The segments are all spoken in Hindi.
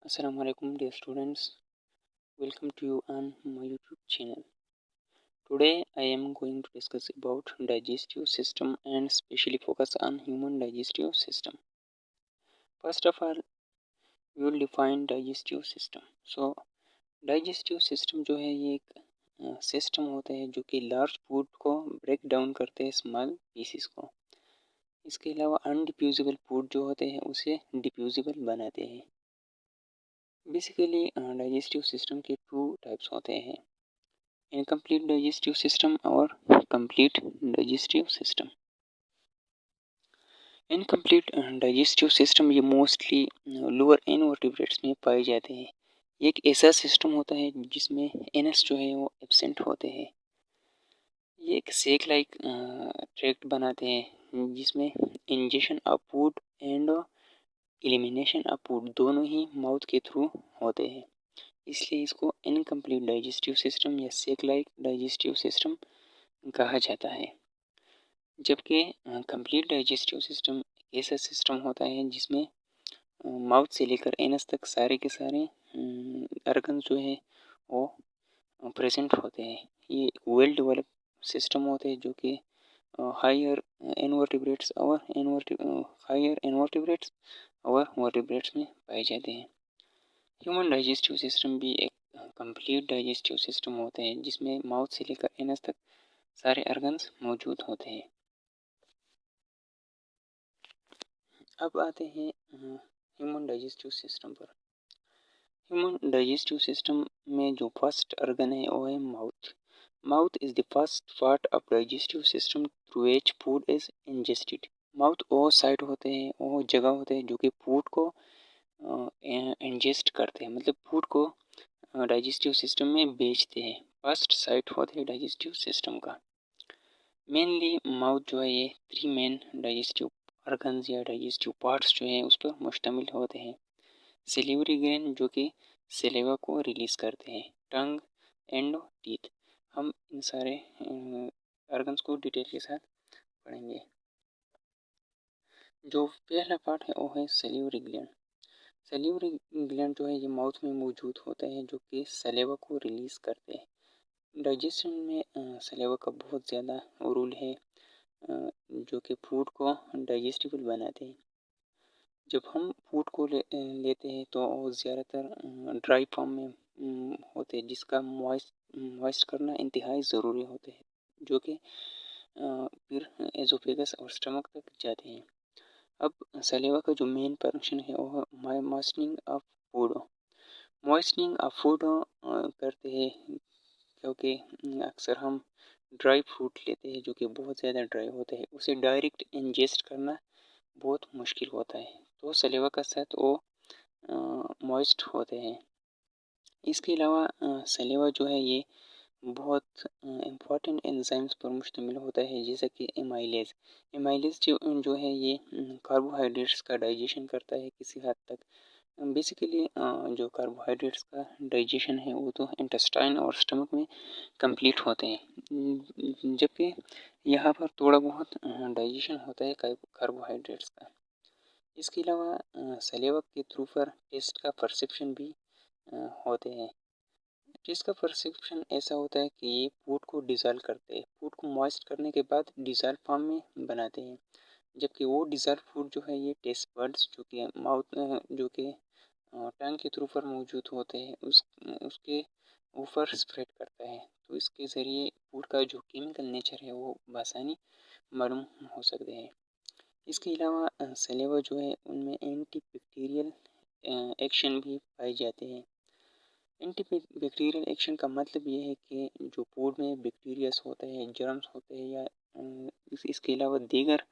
Assalamualaikum dear students, welcome to you on my YouTube channel. Today I am going to discuss about digestive system and especially focus on human digestive system. First of all, we will define digestive system. So digestive system जो है ये एक सिस्टम होता है जो कि लार्ज फूड को ब्रेक डाउन करते हैं स्मॉल पीसेस को। इसके अलावा अनडिफ्यूजिबल फूड जो होते हैं उसे डिफ्यूजिबल बनाते हैं। बेसिकली डाइजेस्टिव सिस्टम के टू टाइप्स होते हैं, इनकम्प्लीट डाइजेस्टिव सिस्टम और complete digestive system. Incomplete digestive system ये मोस्टली लोअर इनवर्टिब्रेट्स में पाए जाते हैं। ये एक ऐसा सिस्टम होता है जिसमें एनस जो है वो एब्सेंट होते हैं। ये एक सेक लाइक ट्रैक्ट बनाते हैं जिसमें injection of food and elimination of food दोनों ही माउथ के थ्रू होते हैं, इसलिए इसको इनकम्प्लीट डाइजेस्टिव सिस्टम या सेक लाइक डाइजेस्टिव सिस्टम कहा जाता है। जबकि कंप्लीट डाइजेस्टिव सिस्टम ऐसा सिस्टम होता है जिसमें माउथ से लेकर एनस तक सारे के सारे ऑर्गन जो है वो प्रेजेंट होते हैं। ये वेल डेवलप सिस्टम होते हैं जो कि हायर इनवर्टिब्रेट्स और वर्टिब्रेट्स में पाए जाते हैं। ह्यूमन डाइजेस्टिव सिस्टम भी एक कंप्लीट डाइजेस्टिव सिस्टम होते हैं जिसमें माउथ से लेकर एनस तक सारे ऑर्गन्स मौजूद होते हैं। अब आते हैं ह्यूमन डाइजेस्टिव सिस्टम पर। ह्यूमन डाइजेस्टिव सिस्टम में जो फर्स्ट ऑर्गन है वो है mouth. Mouth is the first part of digestive system through which food is ingested. Mouth वो साइड होते हैं, वो जगह होते हैं जो कि फूड को इंजेस्ट करते हैं, मतलब फूड को डाइजेस्टिव सिस्टम में बेचते हैं। फर्स्ट साइट होते हैं डाइजेस्टिव सिस्टम का। मेनली माउथ जो है ये थ्री मेन डाइजेस्टिव ऑर्गन्स या डाइजेस्टिव पार्ट्स जो हैं उस पर मुश्तमिल होते हैं। सेलिवरी ग्लैंड जो कि सेलेवा को रिलीज करते हैं, टंग एंड टीथ। हम इन सारे ऑर्गन्स को डिटेल के साथ पढ़ेंगे। जो पहला पार्ट है वो है सेलिवरी ग्लैंड। सेलिवरी ग्लैंड जो है ये माउथ में मौजूद होता है जो कि सलेवा को रिलीज करते हैं। डाइजेशन में सलेवा का बहुत ज़्यादा रोल है जो कि फूड को डाइजेस्टिबल बनाते हैं। जब हम फूड को लेते हैं तो वो ज़्यादातर ड्राई फॉर्म में होते हैं जिसका मॉइस्ट करना इंतहाई ज़रूरी होता है, जो कि फिर एजोफेगस और स्टमक तक जाते हैं। अब सलेवा का जो मेन फंक्शन है वो है मॉइस्टनिंग ऑफ फूड। मॉइस्टनिंग ऑफ फूड करते हैं क्योंकि अक्सर हम ड्राई फ्रूट लेते हैं जो कि बहुत ज़्यादा ड्राई होता है, उसे डायरेक्ट इंजेस्ट करना बहुत मुश्किल होता है, तो सलेवा का साथ वो मॉइस्ट होते हैं। इसके अलावा सलेवा जो है ये बहुत इम्पॉर्टेंट एंजाइम्स पर मुश्तमिल होता है, जैसे कि एमाइलेज। एमाइलेज जो है ये कार्बोहाइड्रेट्स का डाइजेशन करता है किसी हद तक। बेसिकली जो कार्बोहाइड्रेट्स का डाइजेशन है वो तो इंटेस्टाइन और स्टमक में कंप्लीट होते हैं, जबकि यहाँ पर थोड़ा बहुत डाइजेशन होता है कार्बोहाइड्रेट्स का। इसके अलावा सलेवा के थ्रू पर टेस्ट का परसेप्शन भी होते हैं। टेस्ट का परसेप्शन ऐसा होता है कि ये फूड को डिज़ोल्व करते हैं, फूड को मॉइस्ट करने के बाद डिज़ोल्व फॉर्म में बनाते हैं, जबकि वो डिज़ोल्व फूड जो है ये टेस्ट बड्स जो कि माउथ जो कि टंग के थ्रू पर मौजूद होते हैं उसके ऊपर स्प्रेड करता है, तो इसके ज़रिए फूड का जो केमिकल नेचर है वो बआसानी मालूम हो सकते हैं। इसके अलावा सलेवा जो है उनमें एंटी बैक्टीरियल एक्शन भी पाए जाते हैं। एंटी बैक्टीरियल एक्शन का मतलब ये है कि जो फूड में बैक्टीरियास होते हैं, जर्म्स होते हैं या इसके अलावा दीगर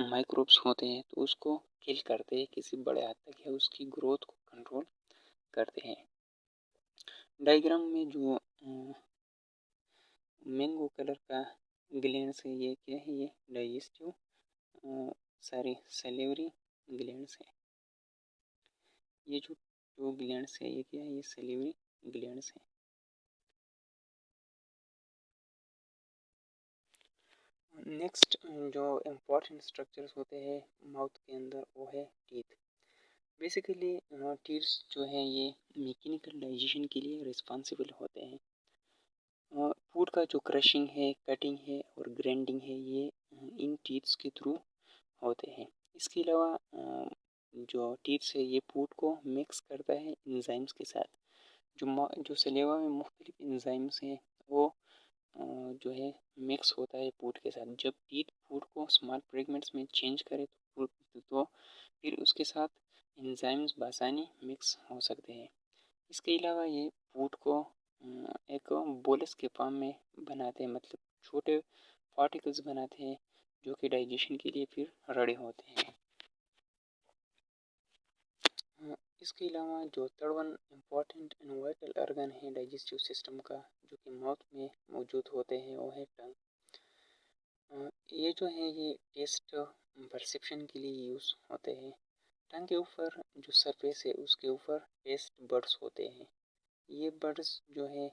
माइक्रोब्स होते हैं तो उसको किल करते हैं किसी बड़े हद तक, या उसकी ग्रोथ को कंट्रोल करते हैं। डायग्राम में जो मैंगो कलर का ग्लैंड्स है ये क्या है, ये डाइजेस्टिव सारी सेलेवरी ग्लैंड्स है। ये जो ग्लैंड्स है ये क्या है, ये सेलेवरी ग्लैंड्स है। नेक्स्ट जो इम्पोर्टेंट स्ट्रक्चर्स होते हैं माउथ के अंदर वो है टीथ। बेसिकली टीथ्स जो है ये मैकेनिकल डाइजेशन के लिए रिस्पॉन्सिबल होते हैं। फूड का जो क्रशिंग है, कटिंग है और ग्राइंडिंग है ये इन टीथ्स के थ्रू होते हैं। इसके अलावा जो टीथ्स है ये फूड को मिक्स करता है एंजाइम्स के साथ। जो सलेवा में मुख्तलिफ एंजाइम्स हैं वो जो है मिक्स होता है फूड के साथ। जब टीथ फूड को स्मॉल फ्रेगमेंट्स में चेंज करे तो फिर उसके साथ एंजाइम्स बासानी मिक्स हो सकते हैं। इसके अलावा ये फूड को एक बोलस के फॉर्म में बनाते हैं, मतलब छोटे पार्टिकल्स बनाते हैं जो कि डाइजेशन के लिए फिर रेडी होते हैं। इसके अलावा जो third one important and vital organ है डाइजेस्टिव सिस्टम का जो कि माउथ में मौजूद होते हैं वो है टंग। ये जो है ये टेस्ट परसेप्शन के लिए यूज़ होते हैं। टंग के ऊपर जो सरफेस है उसके ऊपर टेस्ट बड्स होते हैं। ये बड्स जो है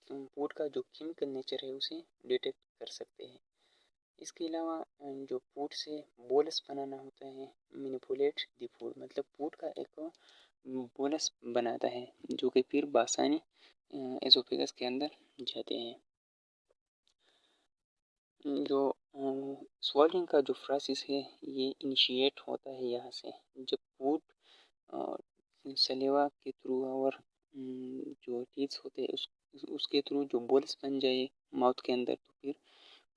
फूड का जो केमिकल नेचर है उसे डिटेक्ट कर सकते हैं। इसके अलावा जो फूड से बोलस बनाना होता है, मैनिपुलेट द फूड, मतलब फूड का एक बोलस बनाता है जो कि फिर बासानी एसोफेगस के अंदर जाते हैं। जो स्वॉलिंग का जो प्रोसेस है ये इनिशिएट होता है यहाँ से। जब फूड सलेवा के थ्रू और जो टीथ्स होते हैं उसके थ्रू जो बोल्स बन जाए माउथ के अंदर, तो फिर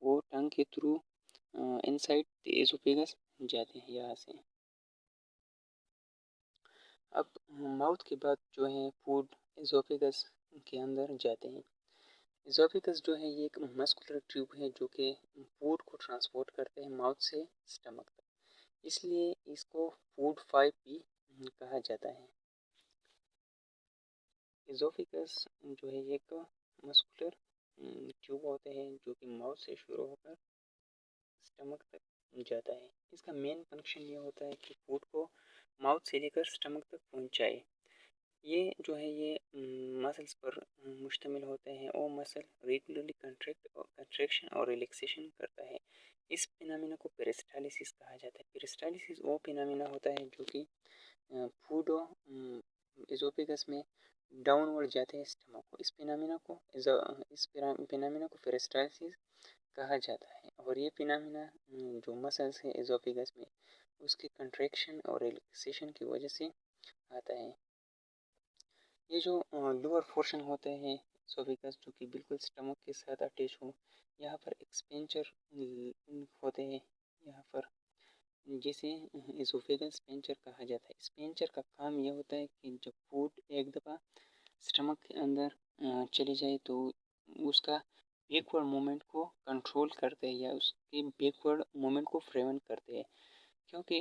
वो टंग के थ्रू इनसाइड एसोफेगस जाते हैं यहाँ से। अब माउथ के बाद जो है फूड एसोफेगस के अंदर जाते हैं। एसोफेगस जो है ये एक मस्कुलर ट्यूब है जो कि फूड को ट्रांसपोर्ट करते हैं माउथ से स्टमक तक, इसलिए इसको फूड पाइप भी कहा जाता है। एसोफेगस जो है एक मस्कुलर ट्यूब होते हैं जो कि माउथ से शुरू होकर स्टमक तक जाता है। इसका मेन फंक्शन ये होता है कि फूड को माउथ से लेकर स्टमक तक पहुंचाए। ये जो है ये मसल्स पर मुश्तमिल होते हैं और मसल रेगुलरली कंट्रैक्शन और रिलैक्सेशन करता है। इस फिनोमेना को पेरिस्टालिसिस कहा जाता है। पेरिस्टालिसिस वो फिनोमेना होता है जो कि फूड एसोफेगस में डाउनवर्ड जाते हैं स्टमक को। इस फिनोमेना को पेरिस्टालिसिस कहा जाता है। और ये फिनोमेना जो मसल्स है एसोफेगस में उसके कंट्रैक्शन और रिलैक्सेशन की वजह से आता है। ये जो लोअर पोर्शन होते हैं एसोफेगस जो कि बिल्कुल स्टमक के साथ अटैच हो, यहाँ पर एक्सपेंचर होते हैं। यहाँ पर जिसे एसोफेगस स्पेंचर कहा जाता है। स्पेंचर का काम यह होता है कि जब फूड एक दफ़ा स्टमक के अंदर चली जाए तो उसका बैकवर्ड मूवमेंट को कंट्रोल करते हैं या उसके बैकवर्ड मूवमेंट को प्रिवेंट करते हैं, क्योंकि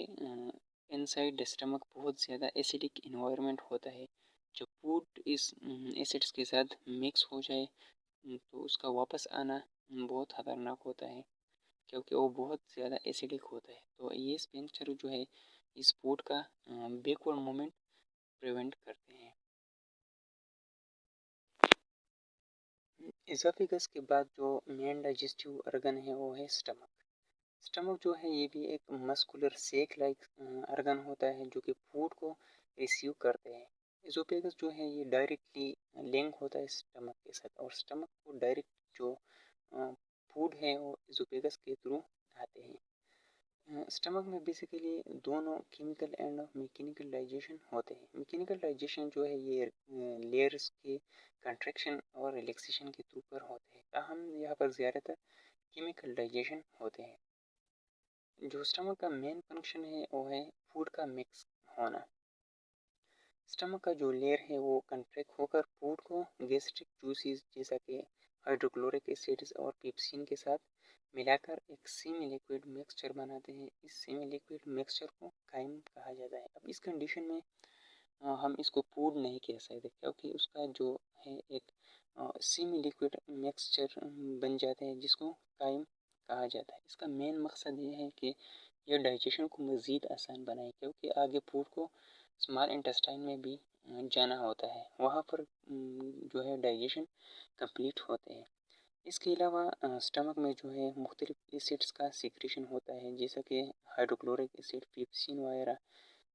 इनसाइड स्टमक बहुत ज़्यादा एसिडिक इन्वायरमेंट होता है। जब फूड इस एसिड्स के साथ मिक्स हो जाए तो उसका वापस आना बहुत ख़तरनाक होता है, क्योंकि वो बहुत ज़्यादा एसिडिक होता है। तो ये स्पेंचर जो है इस फूड का बैकवर्ड मूवमेंट प्रिवेंट करते हैं। एसोफेगस के बाद जो मेन डाइजेस्टिव ऑर्गन है वो है स्टमक। स्टमक जो है ये भी एक मस्कुलर सेक लाइक ऑर्गन होता है जो कि फूड को रिसीव करते हैं। एसोफेगस जो है ये डायरेक्टली लिंक होता है स्टमक के साथ और स्टमक को डायरेक्ट जो फूड है वो एसोफेगस के थ्रू आते हैं। स्टमक में बेसिकली दोनों केमिकल एंड मैकेनिकल डाइजेशन होते हैं। मैकेनिकल डाइजेशन जो है ये लेयर्स के कंट्रैक्शन और रिलैक्सेशन के थ्रू पर होते हैं, ताहम यहाँ पर ज़्यादातर केमिकल डाइजेशन होते हैं। जो स्टमक का मेन फंक्शन है वो है फूड का मिक्स होना। स्टमक का जो लेयर है वो कंट्रैक्ट होकर फूड को गैस्ट्रिक जूसेस जैसा कि हाइड्रोक्लोरिक एसिड्स और पेप्सिन के साथ मिलाकर एक सेमी लिक्विड मिक्सचर बनाते हैं। इस सेमी लिक्विड मिक्सचर को काइम कहा जाता है। अब इस कंडीशन में हम इसको फूड नहीं कह सकते, क्योंकि उसका जो है एक सेमी लिक्विड मिक्सचर बन जाते हैं जिसको काइम कहा जाता है। इसका मेन मकसद ये है कि यह डाइजेशन को मज़ीद आसान बनाए, क्योंकि आगे फूड को स्मॉल इंटेस्टाइन में भी जाना होता है, वहाँ पर जो है डाइजेशन कंप्लीट होते हैं। इसके अलावा स्टमक में जो है मुख्तलिफ एसिड्स का सिक्रेशन होता है, जैसा कि हाइड्रोक्लोरिक एसिड, पेप्सिन वगैरह।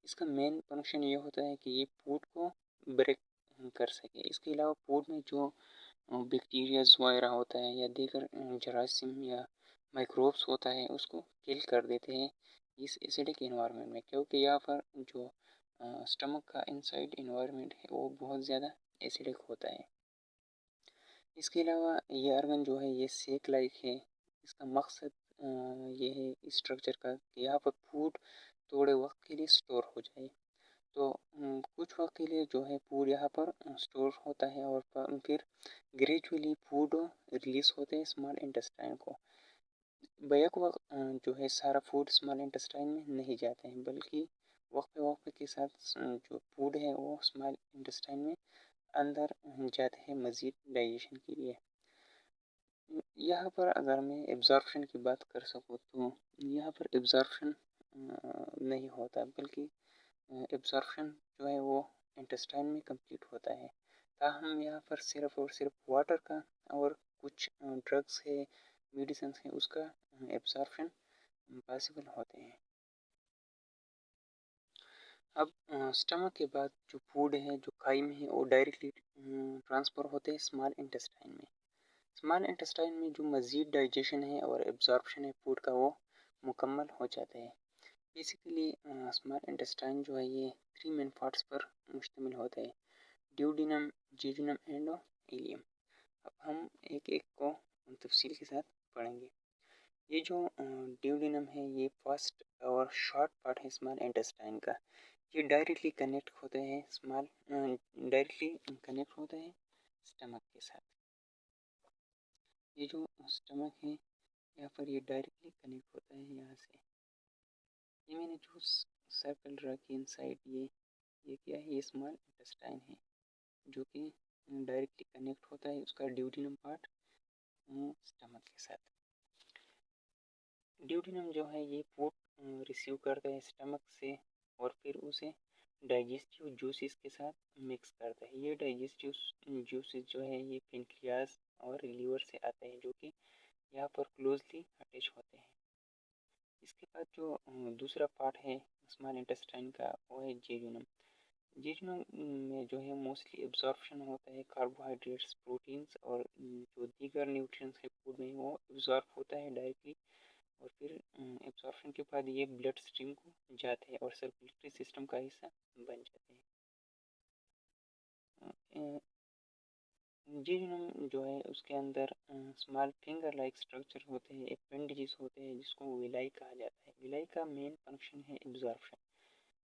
इसका मेन फंक्शन ये होता है कि ये फूड को ब्रेक कर सके। इसके अलावा फूड में जो बैक्टीरियाज वगैरह होता है या दीगर जरासीम या माइक्रोब्स होता है उसको किल कर देते हैं इस एसिडिक इन्वायरमेंट में, क्योंकि यहाँ पर जो स्टमक का इनसाइड इन्वायरमेंट है वो बहुत ज़्यादा एसिडिक होता है। इसके अलावा ये ऑर्गन जो है ये सेक लाइक है। इसका मकसद ये है इस स्ट्रक्चर का कि यहाँ पर फूड थोड़े वक्त के लिए स्टोर हो जाए। तो कुछ वक्त के लिए जो है फूड यहाँ पर स्टोर होता है और फिर ग्रेजुअली फूड रिलीज होते हैं स्मॉल इंटेस्टाइन को। बैक वक्त जो है सारा फूड स्मॉल इंटेस्टाइन में नहीं जाते हैं, बल्कि वक्त के साथ जो फूड है वो स्मॉल इंटेस्टाइन में अंदर जाते हैं मज़ीद डाइजेशन के लिए। यहाँ पर अगर मैं एब्जॉर्प्शन की बात कर सकूँ तो यहाँ पर एब्जॉर्प्शन नहीं होता, बल्कि एब्जॉर्प्शन जो है वो इंटेस्टाइन में कंप्लीट होता है। ताहम यहाँ पर सिर्फ और सिर्फ वाटर का और कुछ ड्रग्स है, मेडिसिन है, उसका एब्जॉर्प्शन पॉसिबल होते हैं। अब स्टमक के बाद जो फूड है जो खाई में है वो डायरेक्टली ट्रांसफ़र होते हैं स्मॉल इंटेस्टाइन में। स्मॉल इंटेस्टाइन में जो मज़ीद डाइजेशन है और एब्जॉर्प्शन है फूड का वो मुकम्मल हो जाता है। बेसिकली स्मॉल इंटेस्टाइन जो है ये 3 मेन पार्ट्स पर मुश्तमिल होता है: ड्यूडिनम, जेजुनम एंड इलियम। अब हम एक एक को तफसील के साथ पढ़ेंगे। ये जो ड्यूडिनम है ये फर्स्ट और शॉर्ट पार्ट है स्मॉल इंटेस्टाइन का। ये डायरेक्टली कनेक्ट होते हैं स्टमक के साथ। ये जो स्टमक है यहाँ पर ये डायरेक्टली कनेक्ट होता है यहाँ से। ये मैंने जो सर्कल ड्रा किया इनसाइड ये क्या है, ये स्मॉल इंटेस्टाइन है जो कि डायरेक्टली कनेक्ट होता है उसका ड्यूडिनम पार्ट स्टमक के साथ। ड्यूडिनम जो है ये फूड रिसीव करता है स्टमक से और फिर उसे डाइजेस्टिव जूसेस के साथ मिक्स करता है। ये डाइजेस्टिव जूसेस जो है ये पेनक्रियाज और लीवर से आते हैं, जो कि यहाँ पर क्लोजली अटैच होते हैं। इसके बाद जो दूसरा पार्ट है स्मॉल इंटेस्टाइन का वो है जेजुनम। जेजुनम में जो है मोस्टली एब्जॉर्प्शन होता है कार्बोहाइड्रेट्स, प्रोटीन्स और जो दीगर न्यूट्रिएंट्स है फूड में वो एब्जॉर्ब होता है डायरेक्टली और फिर एब्जॉर्प्शन के बाद ये ब्लड स्ट्रीम को जाते हैं और सर्कुलेटरी सिस्टम का हिस्सा बन जाते हैं। जेजुनम जो है उसके अंदर स्मॉल फिंगर लाइक स्ट्रक्चर होते हैं, एपेंडेजेस होते हैं जिसको विलाई कहा जाता है। विलाई का मेन फंक्शन है एब्जॉर्प्शन।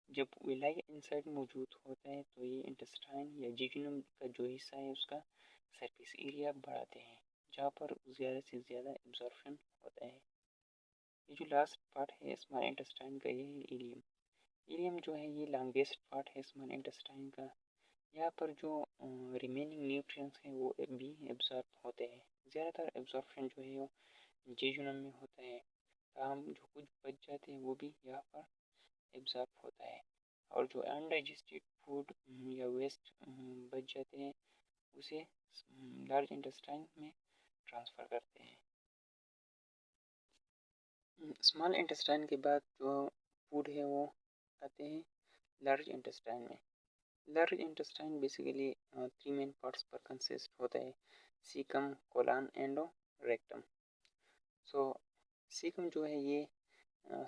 जब विलाई इनसाइड मौजूद होता है तो ये इंटेस्टाइन या जेजुनम का जो हिस्सा है उसका सरफेस एरिया बढ़ाते हैं, जहाँ पर ज़्यादा से ज़्यादा एब्जॉर्प्शन होता है। ये जो लास्ट पार्ट है स्मॉल इंटेस्टाइन का ये है इलियम। इलियम जो है ये लॉन्गेस्ट पार्ट है स्मॉल इंटेस्टाइन का। यहाँ पर जो रिमेनिंग न्यूट्रिएंट्स हैं वो भी एब्जॉर्ब होते हैं। ज़्यादातर एब्जॉर्प्शन जो है वो जेजुनम में होता है, ताहम जो कुछ बच जाते हैं वो भी यहाँ पर एब्जॉर्ब होता है। और जो अनडाइजेस्टेड फूड या वेस्ट बच जाते हैं उसे लार्ज इंटेस्टाइन में ट्रांसफ़र करते हैं। स्मॉल इंटेस्टाइन के बाद जो फूड है वो आते हैं लार्ज इंटेस्टाइन में। Large intestine basically 3 main parts पर कंसिस्ट होता है: caecum, colon and rectum. So caecum जो है ये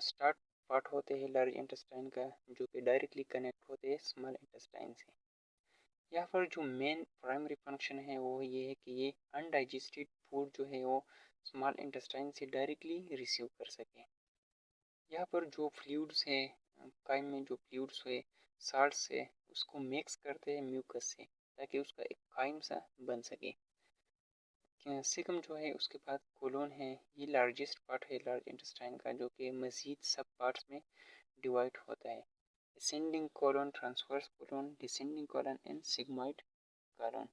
स्टार्ट पार्ट होते हैं लार्ज इंटेस्टाइन का, जो कि डायरेक्टली कनेक्ट होते हैं स्मॉल इंटेस्टाइन से। यहाँ पर जो मेन प्राइमरी फंक्शन है वो ये है कि ये अनडाइजेस्टेड फूड जो है वो स्मॉल इंटेस्टाइन से डायरेक्टली रिसीव कर सके। यहाँ पर जो फ्लूइड्स है काइम में जो फ्लूइड्स है साल्ट्स है उसको मिक्स करते हैं म्यूकस से, ताकि उसका एक काइम सा बन सके। कैप्सिकम जो है उसके बाद कोलोन है, ये लार्जेस्ट पार्ट है लार्ज इंटेस्टाइन का, जो कि मज़ीद सब पार्ट्स में डिवाइड होता है: ascending colon, transverse colon, descending colon and sigmoid colon.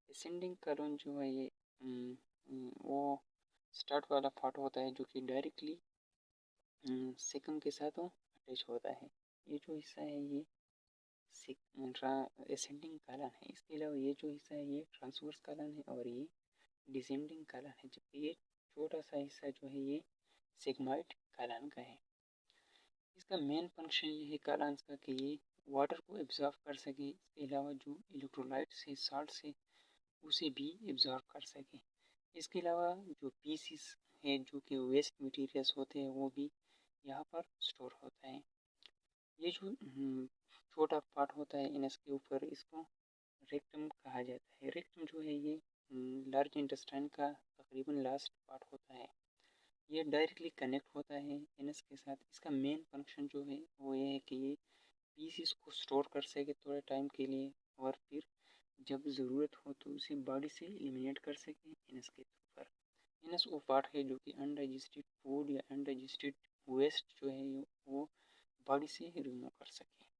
Ascending colon जो है ये वो स्टार्ट वाला पार्ट होता है जो कि डायरेक्टली सिकम के साथ वो अटैच होता है। ये जो हिस्सा है ये असेंडिंग कॉलन है। इसके अलावा ये जो हिस्सा है ये ट्रांसवर्स कॉलन है और ये डिसेंडिंग कॉलन है, जबकि ये छोटा सा हिस्सा जो है ये सिग्मॉइड कॉलन का है। इसका मेन फंक्शन ये है कालांश का कि ये वाटर को एब्जॉर्ब कर सके, इसके अलावा जो इलेक्ट्रोलाइट्स है साल्ट है उसे भी एब्जॉर्ब कर सके। इसके अलावा जो पीसीस है जो कि वेस्ट मटेरियल्स होते हैं वो भी यहाँ पर स्टोर होता है। ये जो छोटा पार्ट होता है इनस के ऊपर इसको रेक्टम कहा जाता है। रेक्टम जो है ये लार्ज इंटेस्टाइन का तकरीबन लास्ट पार्ट होता है। ये डायरेक्टली कनेक्ट होता है एनस के साथ। इसका मेन फंक्शन जो है वो ये है कि ये पीसीस को स्टोर कर सके थोड़े टाइम के लिए और फिर जब ज़रूरत हो तो उसे बॉडी से एलिमिनेट कर सके एनस के थ्रू पर। एनस वो पार्ट है जो कि अनडाइजेस्टेड फूड या अनडाइजेस्टेड वेस्ट जो है वो बॉडी से रिमूव कर सके।